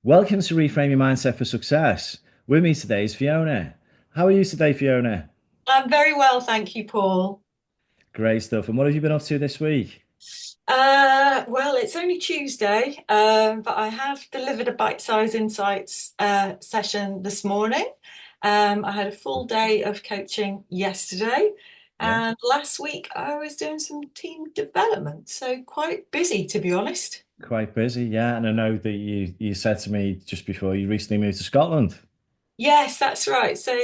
Welcome to Reframe Your Mindset for Success. With me today is Fiona. How are you today, Fiona? I'm very well, thank you, Paul. Great stuff. And what have you been up to this week? Well, it's only Tuesday, but I have delivered a bite-sized insights session this morning. I had a full day of coaching yesterday, Yeah, and last week I was doing some team development, so quite busy, to be honest. quite busy. Yeah, and I know that you said to me just before you recently moved to Scotland. Yes, that's right. So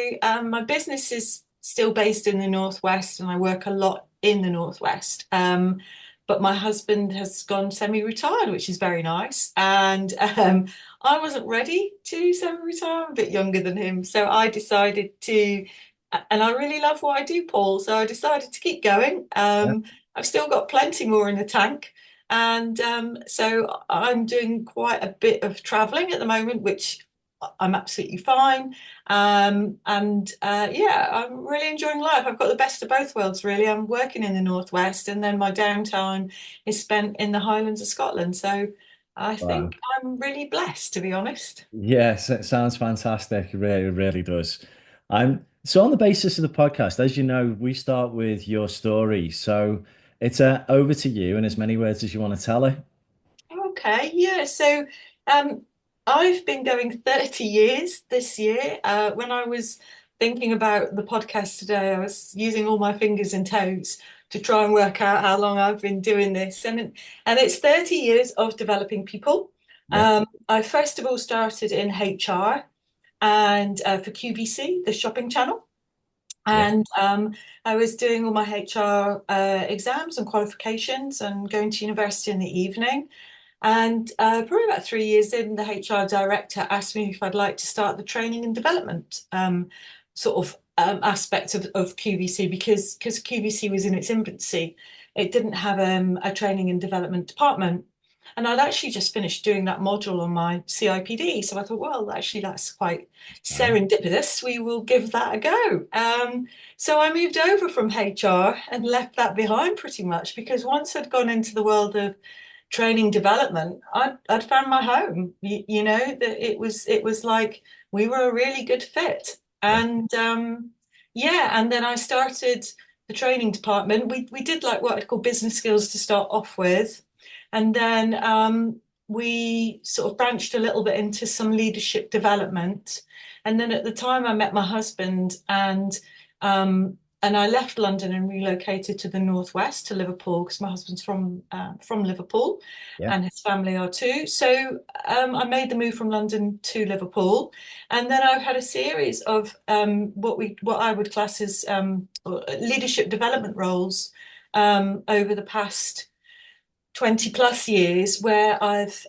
my business is still based in the Northwest and I work a lot in the Northwest. But my husband has gone semi-retired, which is very nice. And I wasn't ready to semi-retire. I'm a bit younger than him. So I decided to, and I really love what I do, Paul. So I decided to keep going. Yeah. I've still got plenty more in the tank. And so I'm doing quite a bit of traveling at the moment, which I'm absolutely fine. And yeah, I'm really enjoying life. I've got the best of both worlds, really. I'm working in the Northwest, and then my downtime is spent in the Highlands of Scotland. So I Wow. think I'm really blessed, to be honest. Yes, it sounds fantastic. It really does. So on the basis of the podcast, as you know, we start with your story. So it's over to you in as many words as you want to tell it. Okay, yeah. So um, I've been going 30 years this year. When I was thinking about the podcast today, I was using all my fingers and toes to try and work out how long I've been doing this. And it's 30 years of developing people. Yeah. I first of all started in HR and for QVC, the shopping channel. Yeah. And I was doing all my HR exams and qualifications and going to university in the evening. And probably about 3 years in, the HR director asked me if I'd like to start the training and development aspect of QVC because QVC was in its infancy. It didn't have a training and development department. And I'd actually just finished doing that module on my CIPD. So I thought, well, actually, that's quite Fine. serendipitous. We will give that a go. So I moved over from HR and left that behind pretty much because once I'd gone into the world of training development, I'd found my home. You know, that it was like we were a really good fit. Yeah. And yeah, and then I started the training department. We did like what I'd call business skills to start off with. And then we sort of branched a little bit into some leadership development. And then at the time I met my husband and I left London and relocated to the northwest to Liverpool because my husband's from Liverpool, Yeah. and his family are too. So I made the move from London to Liverpool, and then I've had a series of what I would class as leadership development roles over the past 20 plus years where I've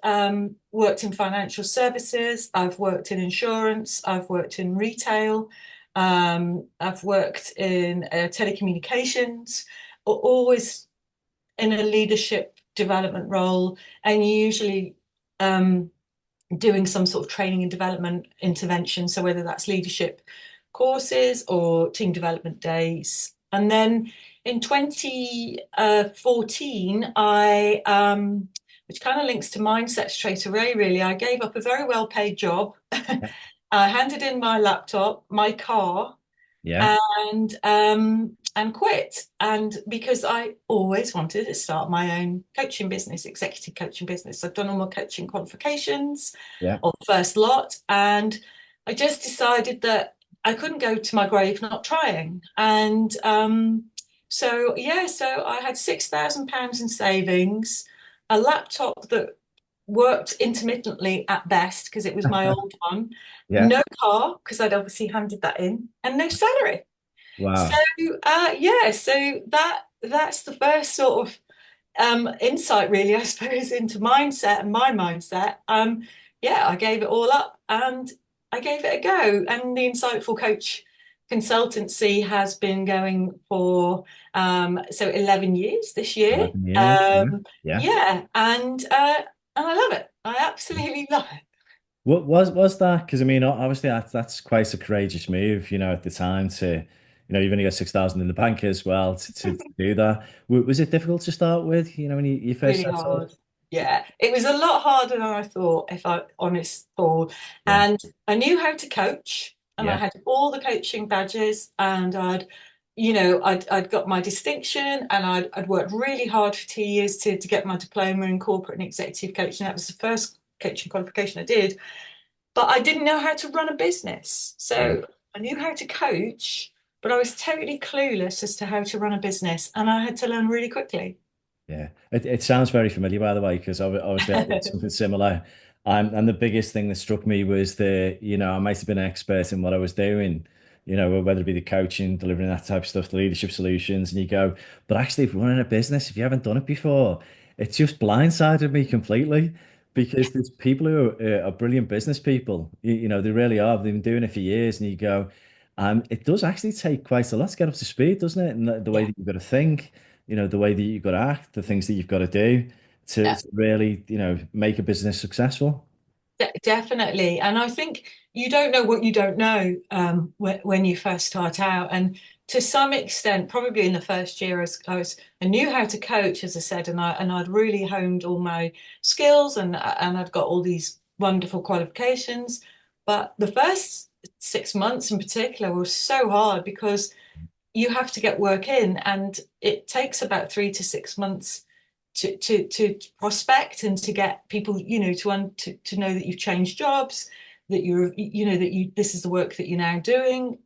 worked in financial services, I've worked in insurance, I've worked in retail, I've worked in telecommunications, always in a leadership development role, and usually um, doing some sort of training and development intervention. So whether that's leadership courses or team development days. And then in 2014, which kind of links to mindset straight away, really, I gave up a very well paid job. Yeah. I handed in my laptop, my car, Yeah. and quit. And because I always wanted to start my own coaching business, executive coaching business. I've done all my coaching qualifications, Yeah. or the first lot, and I just decided that I couldn't go to my grave not trying. And so yeah, so I had £6,000 in savings, a laptop that worked intermittently at best because it was my old one, Yeah. no car because I'd obviously handed that in, and no salary. So Wow. yeah, so that's the first sort of insight really, I suppose, into mindset and my mindset. Yeah, I gave it all up and I gave it a go. And the Insightful Coach consultancy has been going for so 11 years this year. 11 years. Yeah. Yeah. Yeah, and I love it. I absolutely love it. What was that? Because I mean, obviously that's quite a courageous move, at the time you've only got 6,000 in the bank as well to do that. Was it difficult to start with, when you first Really set up? hard. Yeah, it was a lot harder than I thought, if I'm honest, Paul. Yeah, And I knew how to coach, and I yeah, had all the coaching badges, and I'd got my distinction, and I'd worked really hard for 2 years to get my diploma in corporate and executive coaching. That was the first coaching qualification I did, but I didn't know how to run a business. yeah. So I knew how to coach, but I was totally clueless as to how to run a business, and I had to learn really quickly. Yeah, it sounds very familiar, by the way, because obviously I did something similar. And the biggest thing that struck me was I might have been an expert in what I was doing, whether it be the coaching, delivering that type of stuff, the leadership solutions, and you go, but actually, if you're running a business, if you haven't done it before, it's just blindsided me completely because there's people who are brilliant business people, they really are. They've been doing it for years, and you go, it does actually take quite a lot to get up to speed, doesn't it? And the way Yeah. that you've got to think the way that you've got to act, the things that you've got to do to really, make a business successful. Definitely. And I think you don't know what you don't know when you first start out. And to some extent, probably in the first year, I knew how to coach, as I said, and I'd really honed all my skills, and I'd got all these wonderful qualifications. But the first 6 months in particular were so hard because you have to get work in, and it takes about 3 to 6 months to prospect and to get people, to know that you've changed jobs, that this is the work that you're now doing.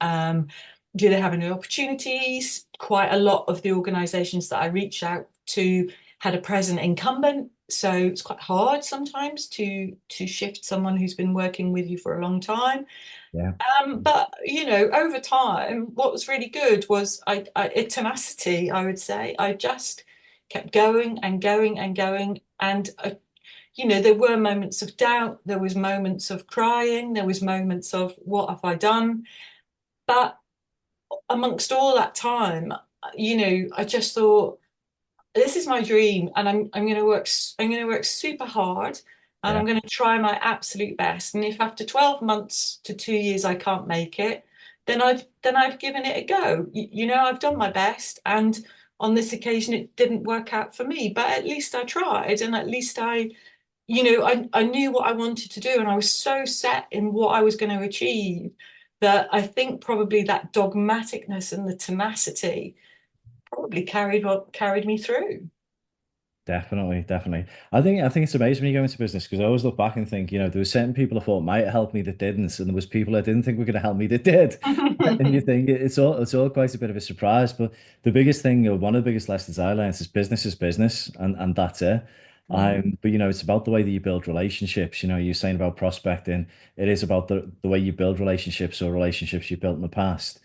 Do they have any opportunities? Quite a lot of the organisations that I reached out to had a present incumbent, so it's quite hard sometimes to shift someone who's been working with you for a long time. Yeah. But over time, what was really good was a tenacity, I would say. I just kept going and going and going. And there were moments of doubt, there was moments of crying, there was moments of what have I done? But amongst all that time, I just thought, this is my dream, and I'm going to work super hard, and Yeah. I'm going to try my absolute best. And if after 12 months to 2 years I can't make it, then I've given it a go. I've done my best, and on this occasion it didn't work out for me, but at least I tried, and at least I knew what I wanted to do, and I was so set in what I was going to achieve that I think probably that dogmaticness and the tenacity probably carried me through. Definitely, definitely. I think it's amazing when you go into business because I always look back and think, there were certain people I thought might help me that didn't, and there was people I didn't think were going to help me that did. And you think it's all quite a bit of a surprise. But the biggest thing, or one of the biggest lessons I learned is business, and that's it. Mm. But it's about the way that you build relationships. You're saying about prospecting. It is about the way you build relationships or relationships you built in the past.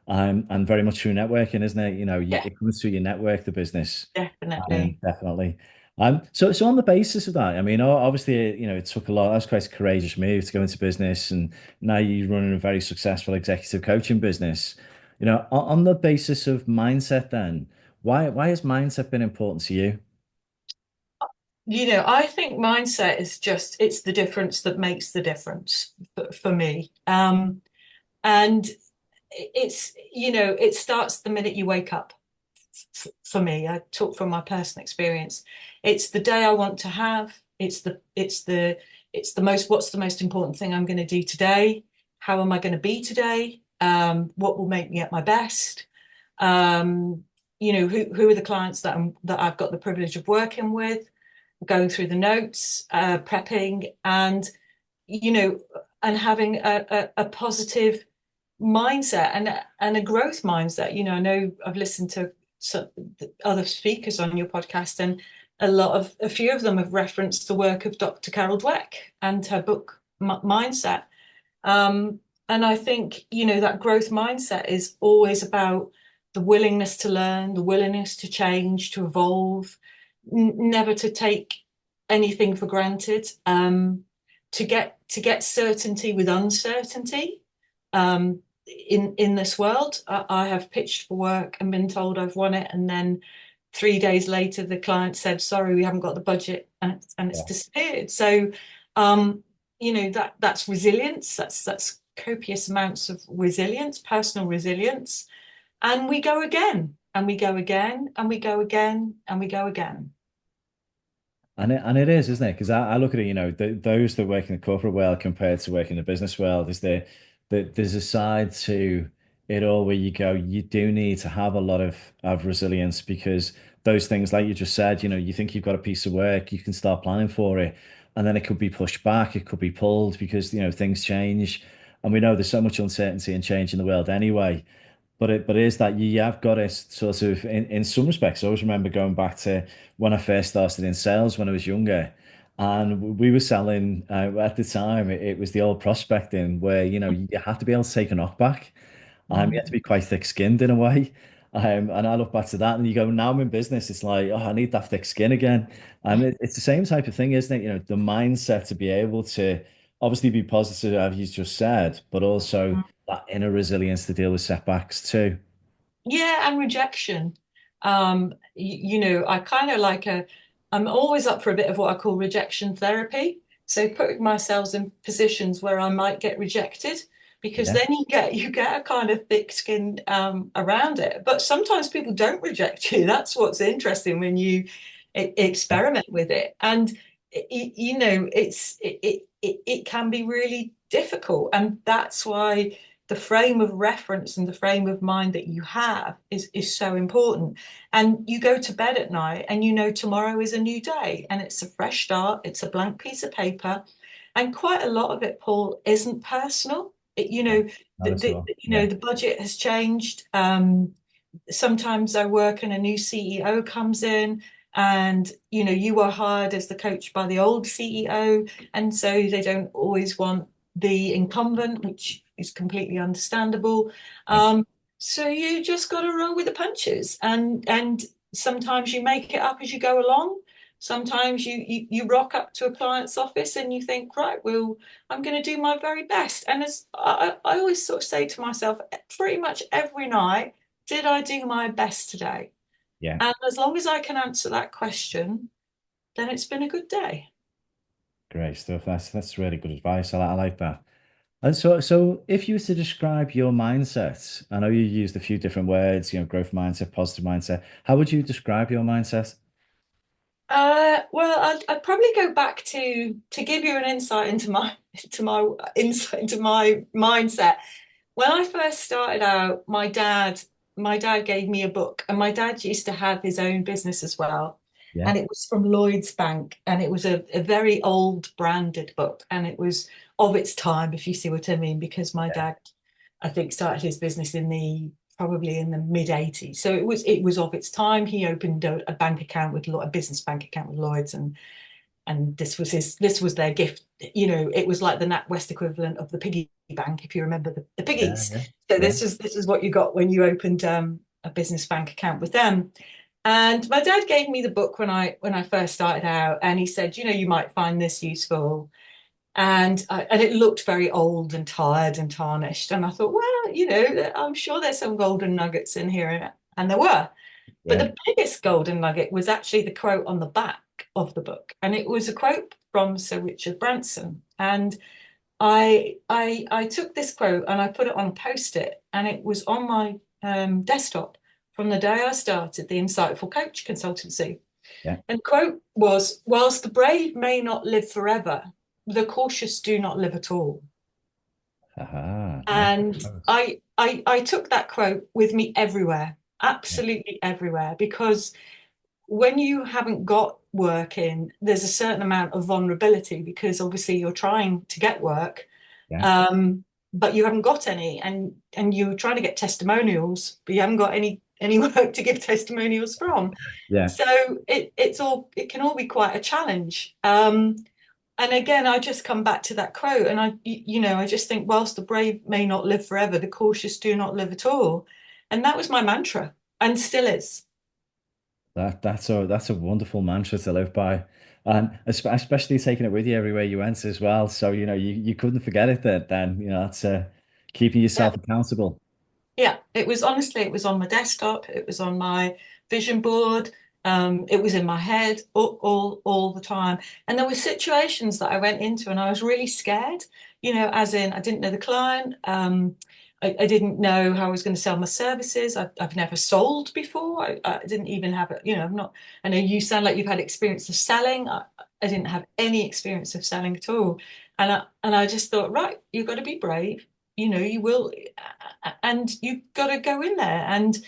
And very much through networking, isn't it? Yeah, It comes through your network, the business. definitely. Definitely. So on the basis of that, I mean, obviously, it took a lot. That was quite a courageous move to go into business, and now you're running a very successful executive coaching business. On the basis of mindset, then why has mindset been important to you? I think mindset is it's the difference that makes the difference for me. And it starts the minute you wake up. For me, I talk from my personal experience. It's the day I want to have. What's the most important thing I'm going to do today? How am I going to be today? What will make me at my best? Who are the clients that I've got the privilege of working with? Going through the notes, prepping, you know, and having a positive mindset and a growth mindset. I know I've listened to some other speakers on your podcast, and a few of them have referenced the work of Dr. Carol Dweck and her book Mindset. And I think, that growth mindset is always about the willingness to learn, the willingness to change, to evolve, never to take anything for granted, to get certainty with uncertainty. In this world, I have pitched for work and been told I've won it, and then 3 days later the client said, sorry, we haven't got the budget, and it's Yeah. disappeared. So that's resilience. That's copious amounts of resilience, personal resilience. And we go again, and we go again, and we go again, and we go again. And it is, isn't it? Because I look at it, those that work in the corporate world compared to work in the business world, there's a side to it all where you go, you do need to have a lot of resilience because those things, like you just said, you think you've got a piece of work, you can start planning for it, and then it could be pushed back, it could be pulled because, things change. And we know there's so much uncertainty and change in the world anyway. But it is that you have got to sort of in some respects. I always remember going back to when I first started in sales when I was younger, and we were selling at the time. It was the old prospecting where you had to be able to take a knockback. You had to Mm. be quite thick-skinned in a way. And I look back to that, and you go, now I'm in business. It's like, oh, I need that thick skin again. It's the same type of thing, isn't it? The mindset to be able to obviously be positive, as you just said, but also that inner resilience to deal with setbacks too. Yeah, and rejection. I kind of I'm always up for a bit of what I call rejection therapy. So putting myself in positions where I might get rejected, because Yeah, then you get a kind of thick skin around it. But sometimes people don't reject you. That's what's interesting when you experiment with it. And it can be really difficult, and that's why the frame of reference and the frame of mind that you have is so important. And you go to bed at night and tomorrow is a new day and it's a fresh start, it's a blank piece of paper. And quite a lot of it, Paul, isn't personal. yeah, not at all. Yeah, The budget has changed. Sometimes I work and a new CEO comes in, and you are hired as the coach by the old CEO, and so they don't always want the incumbent, which is completely understandable. yeah, So you just got to roll with the punches, and sometimes you make it up as you go along. Sometimes you rock up to a client's office and you think, right, well, I'm going to do my very best. And as I always sort of say to myself, pretty much every night, did I do my best today? yeah. And as long as I can answer that question, then it's been a good day. Great stuff. That's really good advice. I like that. And so if you were to describe your mindset, I know you used a few different words, growth mindset, positive mindset. How would you describe your mindset? Well, I'd probably go back to give you an insight into my into my mindset. When I first started out, my dad gave me a book, and my dad used to have his own business as well. Yeah, And it was from Lloyd's Bank, and it was a very old branded book, and it was of its time, if you see what I mean, because my yeah, dad, I think, started his business in the probably in the mid 80s. So it was of its time. He opened a bank account with a business bank account with Lloyd's, and this was their gift. It was like the NatWest equivalent of the piggy bank, if you remember the yeah, piggies. yeah, So yeah, this is what you got when you opened a business bank account with them. And my dad gave me the book when I first started out, and he said, you might find this useful. And it looked very old and tired and tarnished. And I thought, well, I'm sure there's some golden nuggets in here, and there were. But yeah. the biggest golden nugget was actually the quote on the back of the book, and it was a quote from Sir Richard Branson. And I took this quote and I put it on a post-it, and it was on my desktop from the day I started the Insightful Coach consultancy. Yeah. And the quote was, "Whilst the brave may not live forever, the cautious do not live at all." Aha. Yeah. And I took that quote with me everywhere, Yeah. absolutely everywhere, because when you haven't got work in, there's a certain amount of vulnerability, because obviously you're trying to get work, Yeah. um, but you haven't got any, and you're trying to get testimonials, but you haven't got any work to give testimonials from. Yeah. So it can all be quite a challenge. And again, I just come back to that quote, and I just think, whilst the brave may not live forever, the cautious do not live at all. And that was my mantra, and still is. That's a wonderful mantra to live by. And especially taking it with you everywhere you went as well. So, you couldn't forget it then, that's keeping Yeah. yourself accountable. Yeah, it was on my desktop, it was on my vision board, it was in my head all the time. And there were situations that I went into and I was really scared, as in I didn't know the client. I didn't know how I was going to sell my services. I've never sold before. I didn't even have it, I'm not, I know you sound like you've had experience of selling. I didn't have any experience of selling at all. And I just thought, right, you've got to be brave. You will, and you've got to go in there. And,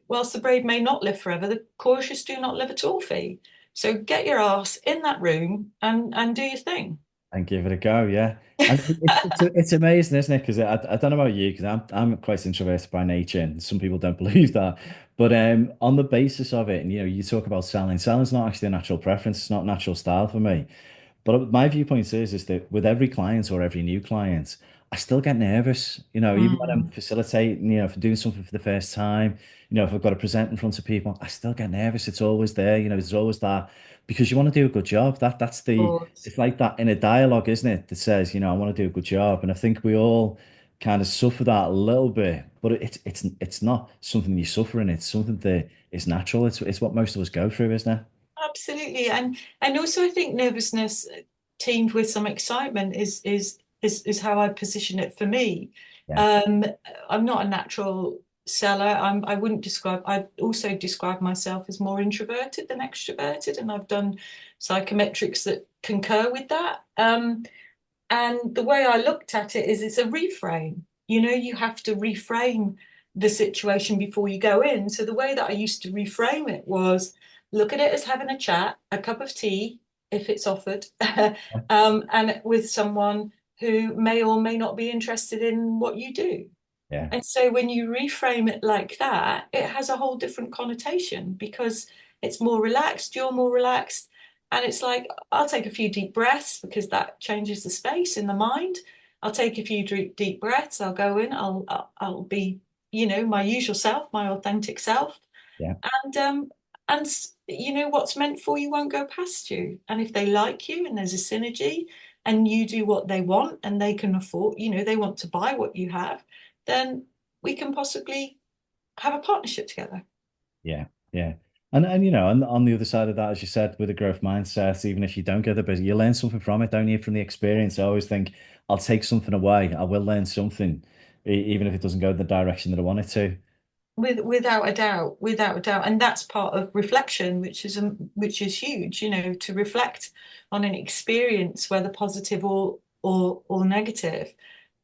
whilst the brave may not live forever, the cautious do not live at all, Fee. So get your ass in that room and do your thing. And give it a go. Yeah. And it's amazing, isn't it? Because I don't know about you, because I'm quite introverted by nature, and some people don't believe that. But on the basis of it, and you talk about selling. Selling's not actually a natural preference. It's not a natural style for me. But my viewpoint is that with every client or every new client, I still get nervous. Even when I'm Mm. facilitating, for doing something for the first time, if I've got to present in front of people, I still get nervous. It's always there. There's always that because you want to do a good job. But It's like that inner dialogue, isn't it? That says, I want to do a good job. And I think we all kind of suffer that a little bit, but it's not something you suffer in. It's something that is natural. It's what most of us go through, isn't it? absolutely, and also I think nervousness teamed with some excitement is how I position it for me. Yeah. Um, I'm not a natural seller. I wouldn't describe. I also describe myself as more introverted than extroverted, and I've done psychometrics that concur with that. And the way I looked at it is it's a reframe. You have to reframe the situation before you go in. So the way that I used to reframe it was look at it as having a chat, a cup of tea, if it's offered, and with someone who may or may not be interested in what you do. Yeah. And so when you reframe it like that, it has a whole different connotation because it's more relaxed, you're more relaxed. And it's like, I'll take a few deep breaths because that changes the space in the mind. I'll take a few deep breaths. I'll go in. I'll be, my usual self, my authentic self. Yeah. And what's meant for you won't go past you. And if they like you and there's a synergy and you do what they want and they can afford, they want to buy what you have, then we can possibly have a partnership together. Yeah, yeah. And on the other side of that, as you said, with a growth mindset, even if you don't get the business, you learn something from it, don't you? From the experience. I always think I'll take something away. I will learn something, even if it doesn't go the direction that I want it to. Without a doubt, without a doubt, and that's part of reflection, which is huge. To reflect on an experience, whether positive or negative,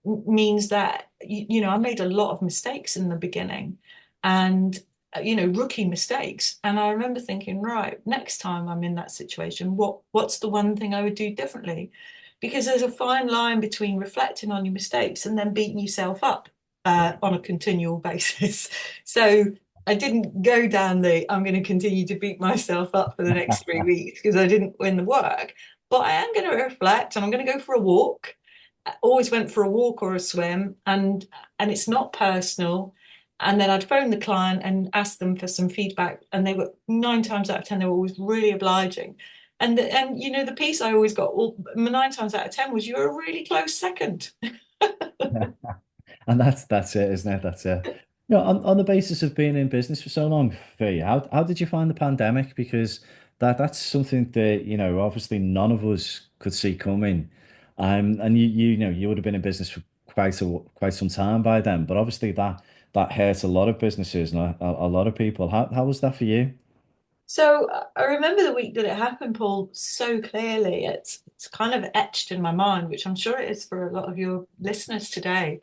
means that I made a lot of mistakes in the beginning, and rookie mistakes. And I remember thinking, right, next time I'm in that situation, what's the one thing I would do differently? Because there's a fine line between reflecting on your mistakes and then beating yourself up on a continual basis. So I didn't go down the I'm going to continue to beat myself up for the next 3 weeks because I didn't win the work. But I am going to reflect and I'm going to go for a walk. I always went for a walk or a swim, and it's not personal. And then I'd phone the client and ask them for some feedback, and they were 9 times out of 10 they were always really obliging. And the piece I always got 9 times out of 10 was you're a really close second. And that's it, isn't it? That's it. On the basis of being in business for so long, Fee, how did you find the pandemic? Because that's something that, obviously none of us could see coming. And you would have been in business for quite some time by then, but obviously that hurt a lot of businesses and a lot of people. How was that for you? So I remember the week that it happened, Paul, so clearly. It's kind of etched in my mind, which I'm sure it is for a lot of your listeners today.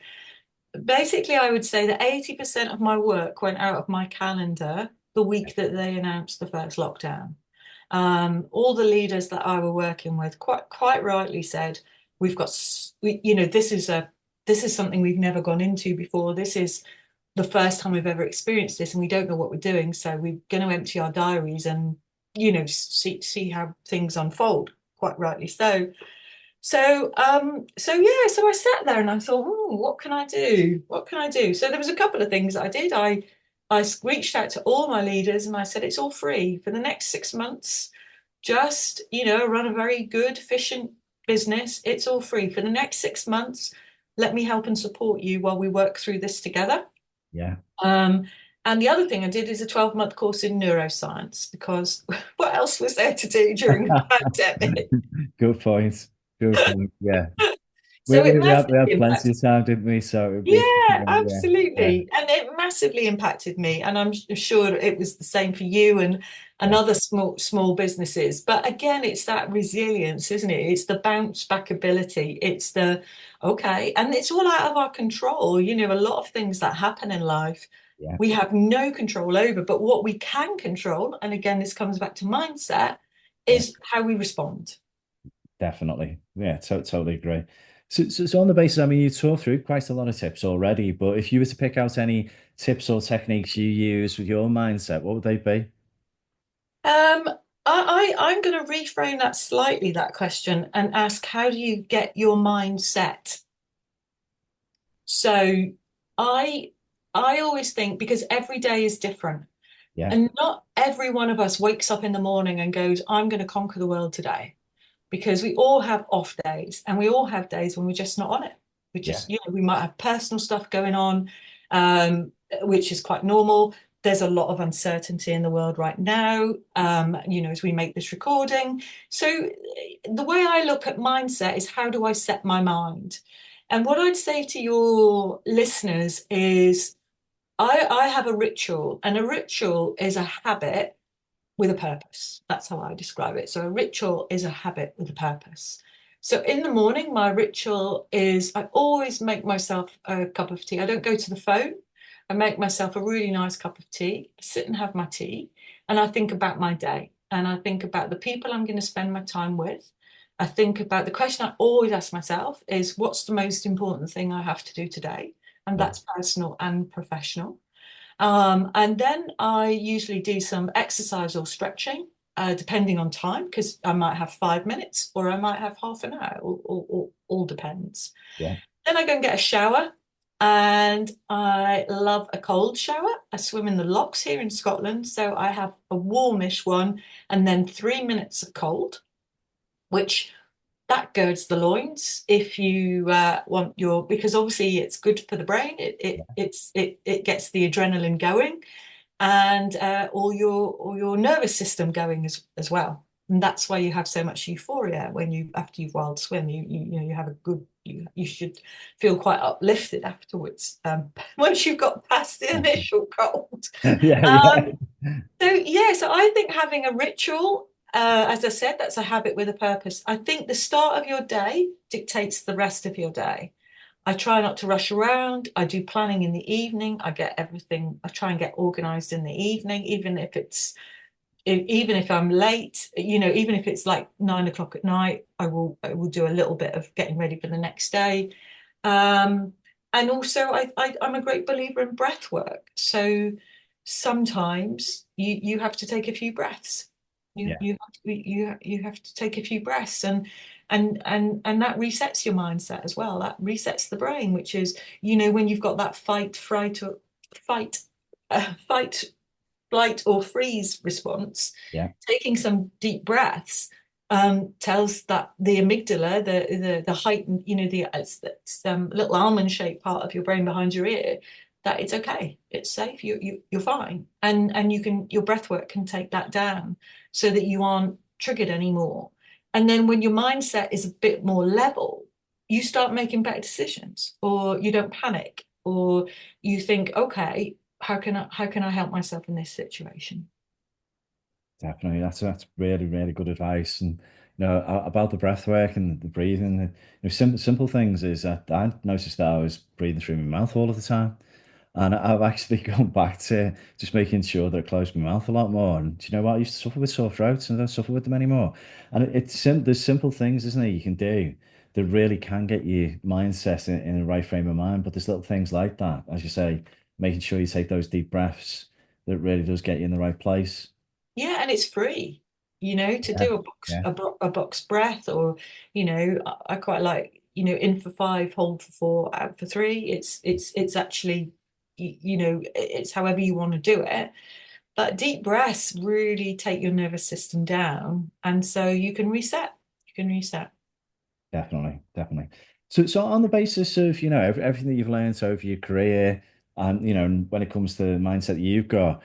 Basically, I would say that 80% of my work went out of my calendar the week that they announced the first lockdown. All the leaders that I were working with quite rightly said, "We've got, this is something we've never gone into before. This is the first time we've ever experienced this, and we don't know what we're doing. So we're going to empty our diaries and see how things unfold." Quite rightly so. So yeah, so I sat there and I thought, what can I do? What can I do? So there was a couple of things that I did. I reached out to all my leaders and I said, it's all free for the next 6 months. Just, run a very good, efficient business. It's all free for the next 6 months. Let me help and support you while we work through this together. Yeah. Um, and the other thing I did is a 12-month course in neuroscience because what else was there to do during the pandemic? Good point. Good point. Yeah. So it We massively had plenty impacted. of time, didn't we? So it'd be, Yeah, yeah, yeah, absolutely. And it massively impacted me. And I'm sure it was the same for you and yeah, other small businesses. But again, it's that resilience, isn't it? It's the bounce back ability. It's the okay, and it's all out of our control. You know, a lot of things that happen in life yeah, we have no control over, but what we can control, and again, this comes back to mindset, yeah, is how we respond. definitely. Yeah, totally agree. So on the basis, I mean, you talked through quite a lot of tips already, but if you were to pick out any tips or techniques you use with your mindset, what would they be? Um, I'm going to reframe that slightly, that question, and ask, how do you get your mind set? So I I always think because every day is different, Yeah, and not every one of us wakes up in the morning and goes, I'm going to conquer the world today. Because we all have off days and we all have days when we're just not on it. We yeah, just, we might have personal stuff going on, which is quite normal. There's a lot of uncertainty in the world right now, as we make this recording. So the way I look at mindset is how do I set my mind? And what I'd say to your listeners is I have a ritual, and a ritual is a habit with a purpose. That's how I describe it. So a ritual is a habit with a purpose. So in the morning, my ritual is I always make myself a cup of tea. I don't go to the phone. I make myself a really nice cup of tea, sit and have my tea, and I think about my day. And I think about the people I'm going to spend my time with. I think about the question I always ask myself is what's the most important thing I have to do today? And yeah, that's personal and professional. And then I usually do some exercise or stretching, depending on time, because I might have 5 minutes or I might have half an hour, all depends. yeah, Then I go and get a shower, and I love a cold shower. I swim in the lochs here in Scotland, so I have a warmish one, and then 3 minutes of cold, which that girds the loins if you want your because obviously it's good for the brain. It gets the adrenaline going and all your nervous system going as well. And that's why you have so much euphoria when you after you've wild swim. You have a good you should feel quite uplifted afterwards. Once you've got past the initial cold. yeah, yeah, Um, so yeah, so I think having a ritual, as I said, that's a habit with a purpose. I think the start of your day dictates the rest of your day. I try not to rush around. I do planning in the evening. I get everything. I try and get organized in the evening, even if I'm late. Even if it's like 9 o'clock at night, I will do a little bit of getting ready for the next day. Um, and also, I'm a great believer in breath work. So sometimes you have to take a few breaths. yeah, You have to take a few breaths, and that resets your mindset as well. That resets the brain, which is when you've got that fight, fight, flight or freeze response, yeah, taking some deep breaths tells that the amygdala, the heightened, it's little almond-shaped part of your brain behind your ear, that it's okay, it's safe, you're fine, and your breath work can take that down so that you aren't triggered anymore. And then when your mindset is a bit more level, you start making better decisions, or you don't panic, or you think, okay, how can I help myself in this situation? definitely. That's really, really good advice. And about the breath work and the breathing, simple things is that I noticed that I was breathing through my mouth all of the time. And I've actually gone back to just making sure that I close my mouth a lot more. And do you know what? I used to suffer with sore throats and I don't suffer with them anymore. And there's simple things, isn't it, you can do that really can get your mindset in the right frame of mind. But there's little things like that, as you say, making sure you take those deep breaths that really does get you in the right place. Yeah, and it's free, to Yeah, do yeah, a box breath, or I quite like, in for five, hold for four, out for three. It's actually, it's however you want to do it. But deep breaths really take your nervous system down, and so you can reset. You can reset. definitely, definitely. So on the basis of, everything that you've learned over your career and, and when it comes to the mindset that you've got,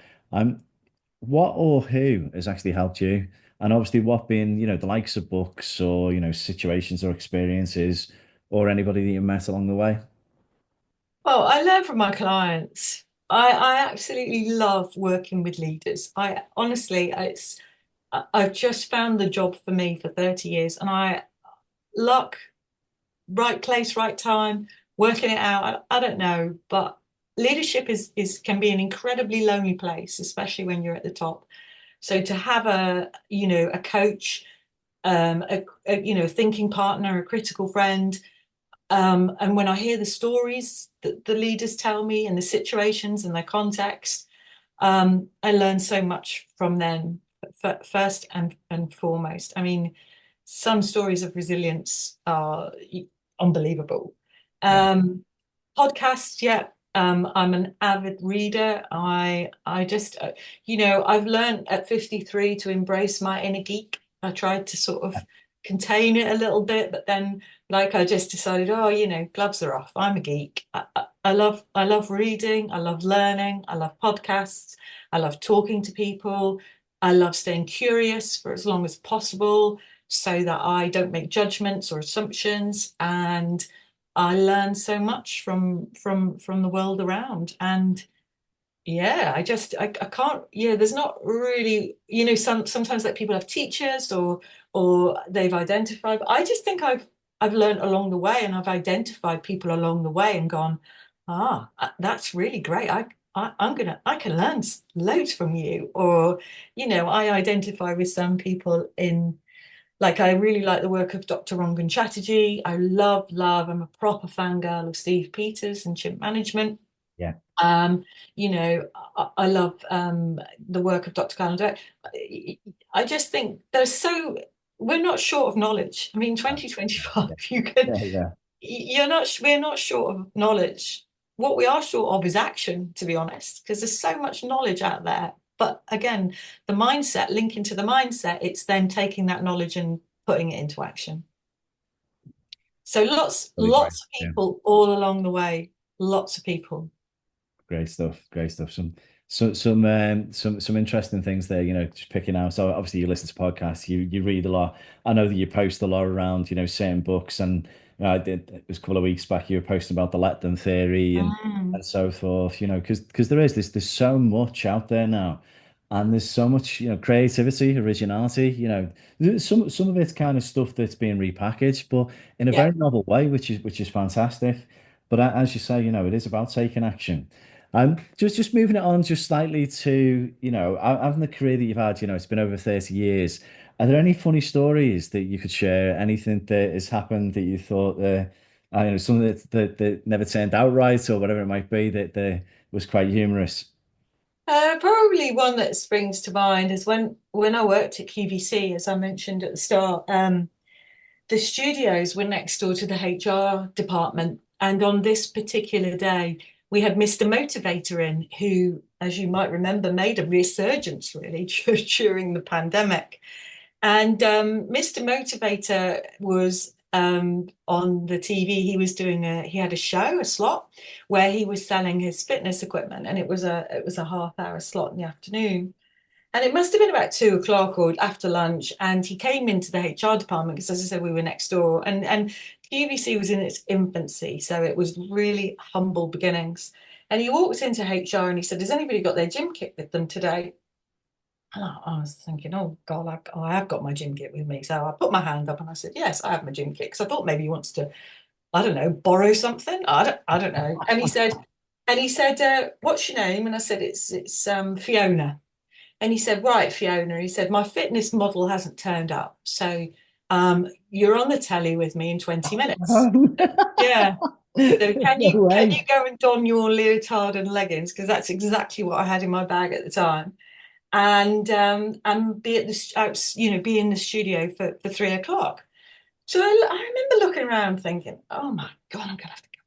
what or who has actually helped you? And obviously, what being, the likes of books or, situations or experiences or anybody that you met along the way? Well, I learn from my clients. I absolutely love working with leaders. I honestly, I've just found the job for me for 30 years, and I luck, right place, right time, working it out. I don't know, but leadership is can be an incredibly lonely place, especially when you're at the top. So to have a coach, a thinking partner, a critical friend, and when I hear the stories that the leaders tell me and the situations and their context, I learn so much from them first and foremost. I mean, some stories of resilience are unbelievable. Yeah. Um, Podcasts, yeah. I'm an avid reader. I just, I've learned at 53 to embrace my inner geek. I tried to sort of contain it a little bit, but then like I just decided, oh, gloves are off. I'm a geek. I love reading. I love learning. I love podcasts. I love talking to people. I love staying curious for as long as possible so that I don't make judgments or assumptions. And I learn so much from the world around. And yeah, I can't, yeah, there's not really, sometimes like people have teachers or they've identified, but I just think I've learned along the way, and I've identified people along the way and gone, that's really great. I can learn loads from you. Or, I identify with some people in, like, I really like the work of Dr. Rangan Chatterjee. I love, I'm a proper fangirl of Steve Peters and chimp management. Yeah. Um, I love the work of Dr. Carol Dweck. I just think we're not short of knowledge. I mean, Yeah. 2025, Yeah. Yeah. Yeah. we're not short of knowledge. What we are short of is action, to be honest, because there's so much knowledge out there. But again, the mindset, linking to the mindset, it's then taking that knowledge and putting it into action. So Really great. lots of Yeah. people all along the way, lots of people. Great stuff. Great stuff. Some interesting things there, just picking out. So obviously you listen to podcasts, you read a lot. I know that you post a lot around, certain books, and I did, it was a couple of weeks back you were posting about the let them theory and Mm. so forth, because there's so much out there now. And there's so much, creativity, originality, some of it's kind of stuff that's being repackaged, but in a Yeah. very novel way, which is fantastic. But as you say, it is about taking action. Just moving it on just slightly to, having the career that you've had, it's been over 30 years. Are there any funny stories that you could share? Anything that has happened that you thought something that never turned out right or whatever it might be that was quite humorous? Probably one that springs to mind is when I worked at QVC, as I mentioned at the start. The studios were next door to the HR department, and on this particular day, we had Mr. Motivator in, who, as you might remember, made a resurgence really during the pandemic. And Mr. Motivator was on the TV. He had a show, a slot, where he was selling his fitness equipment, and it was a half-hour slot in the afternoon. And it must have been about 2 o'clock or after lunch. And he came into the HR department because, as I said, we were next door. And QVC was in its infancy, so it was really humble beginnings. And he walked into HR and he said, "Has anybody got their gym kit with them today?" And I was thinking, oh God, I have got my gym kit with me. So I put my hand up and I said, yes, I have my gym kit. Because I thought maybe he wants to, I don't know, borrow something. I don't know. And he said, what's your name? And I said, it's Fiona. And he said, right, Fiona. He said, my fitness model hasn't turned up. So you're on the telly with me in 20 minutes. Yeah. So can No you way. go and don your leotard and leggings? Because that's exactly what I had in my bag at the time, and be at be in the studio for 3 o'clock. So I remember looking around thinking, oh my God, I'm gonna have to go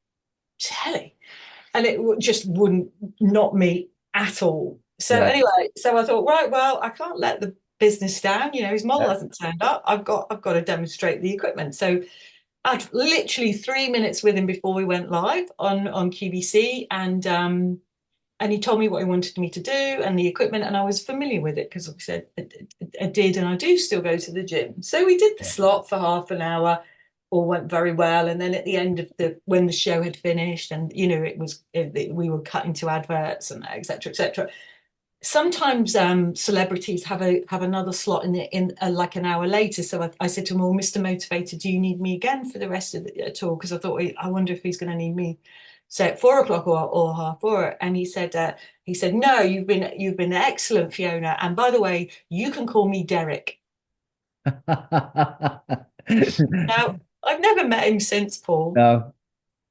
to telly. And it just wouldn't, not me at all. So Yeah. anyway, so I thought, right, well, I can't let the business down. His model Yeah. hasn't turned up. I've got to demonstrate the equipment. So I'd literally 3 minutes with him before we went live on QVC, and he told me what he wanted me to do and the equipment, and I was familiar with it because obviously I did and I do still go to the gym. So we did the Yeah. slot for half an hour. all went very well. And then at the end of when the show had finished, and we were cutting to adverts and etc. etc. Sometimes celebrities have another slot in like an hour later. So I said to him, "Well, Mr. Motivator, do you need me again for the rest of the tour?" Because I thought, I wonder if he's going to need me, say at 4 o'clock or half four. And he said, "No, you've been excellent, Fiona. And by the way, you can call me Derek." Now, I've never met him since, Paul, No,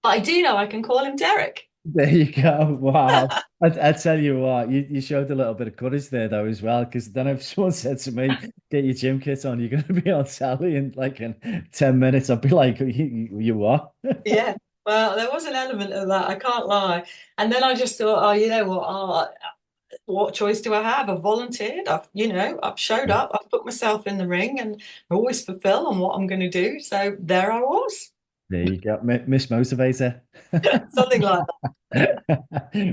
but I do know I can call him Derek. there you go. Wow. I tell you what, you showed a little bit of courage there though as well, because then if someone said to me, "Get your gym kit on, you're going to be on telly in like in 10 minutes," I'd be like, you what?" Yeah. Well, there was an element of that, I can't lie. And then I just thought, oh, you know what? What choice do I have? I've volunteered. I've showed up. I've put myself in the ring, and I always fulfill on what I'm going to do. So there I was, There you go, Miss Motivator. something like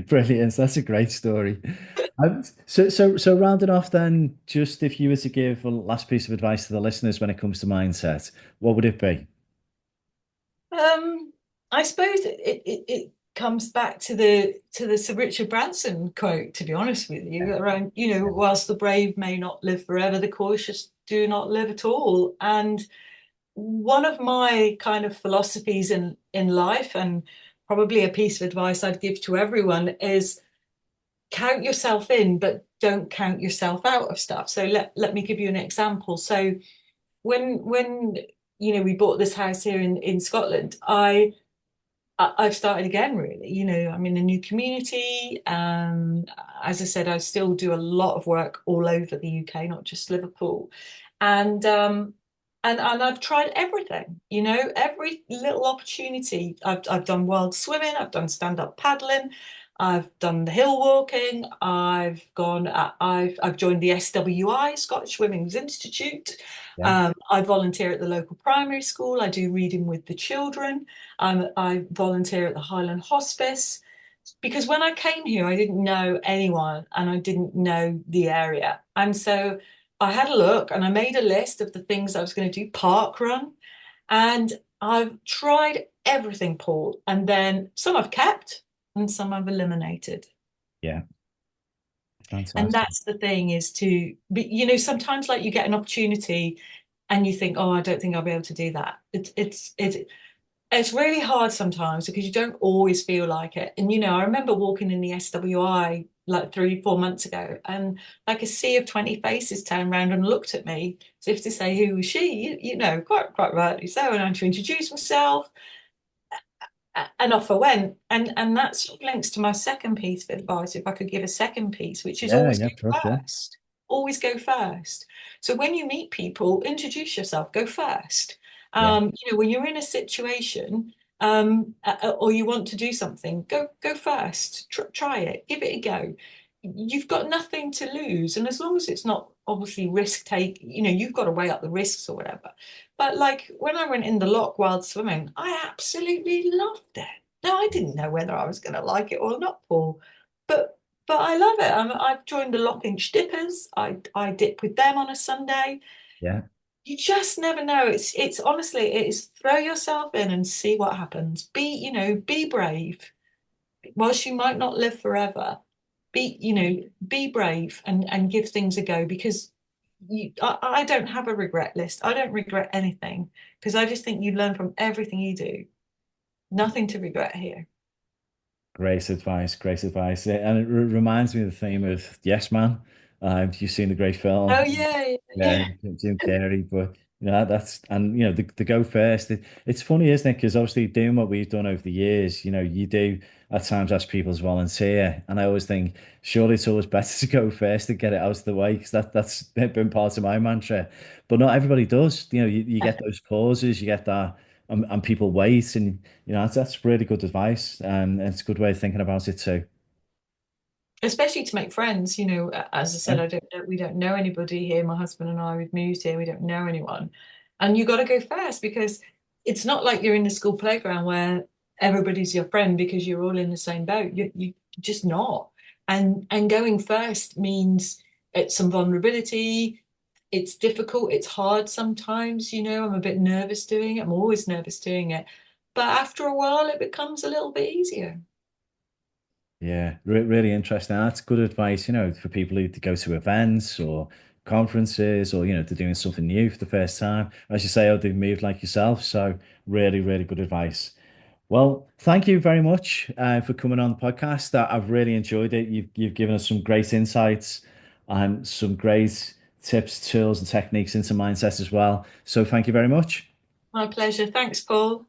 Brilliant. That's a great story. So rounding off then, just if you were to give a last piece of advice to the listeners when it comes to mindset, what would it be? that. I suppose it comes back to the Sir Richard Branson quote, to be honest with you, around, whilst the brave may not live forever, the cautious do not live at all. And one of my kind of philosophies in life, and probably a piece of advice I'd give to everyone, is count yourself in, but don't count yourself out of stuff. So let me give you an example. So when we bought this house here in Scotland, I've started again, really. I'm in a new community. As I said, I still do a lot of work all over the UK, not just Liverpool. And I've tried everything, every little opportunity. I've done wild swimming, I've done stand-up paddling, I've done the hill walking, I've joined the SWI, Scottish Women's Institute. Yeah. I volunteer at the local primary school. I do reading with the children. I volunteer at the Highland Hospice because when I came here, I didn't know anyone and I didn't know the area. And so I had a look and I made a list of the things I was going to do, park run. And I've tried everything, Paul. And then some I've kept and some I've eliminated. Yeah. And Fantastic. that's the thing, is to be, sometimes like you get an opportunity and you think, oh, I don't think I'll be able to do that. It's really hard sometimes because you don't always feel like it. And I remember walking in the SWI like 3, 4 months ago, and like a sea of 20 faces turned around and looked at me as if to say, who was she? Quite rightly so. And I had to introduce myself, and off I went. And that sort of links to my second piece of advice, if I could give a second piece, which is Yeah, always yeah, go of course, yeah. first. Always go first. So when you meet people, introduce yourself, go first. Yeah, When you're in a situation, or you want to do something, go first. Try it, give it a go. You've got nothing to lose, and as long as it's not obviously risk take, you've got to weigh up the risks or whatever. But like when I went in the lock while swimming, I absolutely loved it. Now I didn't know whether I was going to like it or not, Paul, but I love it. I've joined the Lock Inch Dippers. I dip with them on a Sunday. yeah, You just never know. It's honestly, it is throw yourself in and see what happens. Be brave. Whilst you might not live forever, be brave and give things a go, because I don't have a regret list. I don't regret anything because I just think you learn from everything you do. Nothing to regret here. great advice, great advice. And it reminds me of the theme of Yes Man. You've seen the great Oh film. yeah, Yeah, yeah. Jim Carrey, but that's and the go first. It's funny, isn't it? Because obviously doing what we've done over the years, you do at times ask people to volunteer, and I always think surely it's always better to go first to get it out of the way because that's been part of my mantra. But not everybody does. You get those pauses, you get that, and people wait, and that's really good advice, and it's a good way of thinking about it too. Especially to make friends. As I said, Yeah, we don't know anybody here. My husband and I, we've moved here, we don't know anyone. And you got to go first because it's not like you're in the school playground where everybody's your friend because you're all in the same boat. You just not. And going first means it's some vulnerability. it's difficult, it's hard sometimes, I'm a bit nervous doing it. I'm always nervous doing it. But after a while, it becomes a little bit easier. Yeah, really interesting. That's good advice, for people who to go to events or conferences or, they're doing something new for the first time. As you say, oh, they've moved like yourself. So really good advice. Well, thank you very much for coming on the podcast. I've really enjoyed it. You've given us some great insights and some great tips, tools, and techniques into mindset as well. So thank you very much. My pleasure. Thanks, Paul.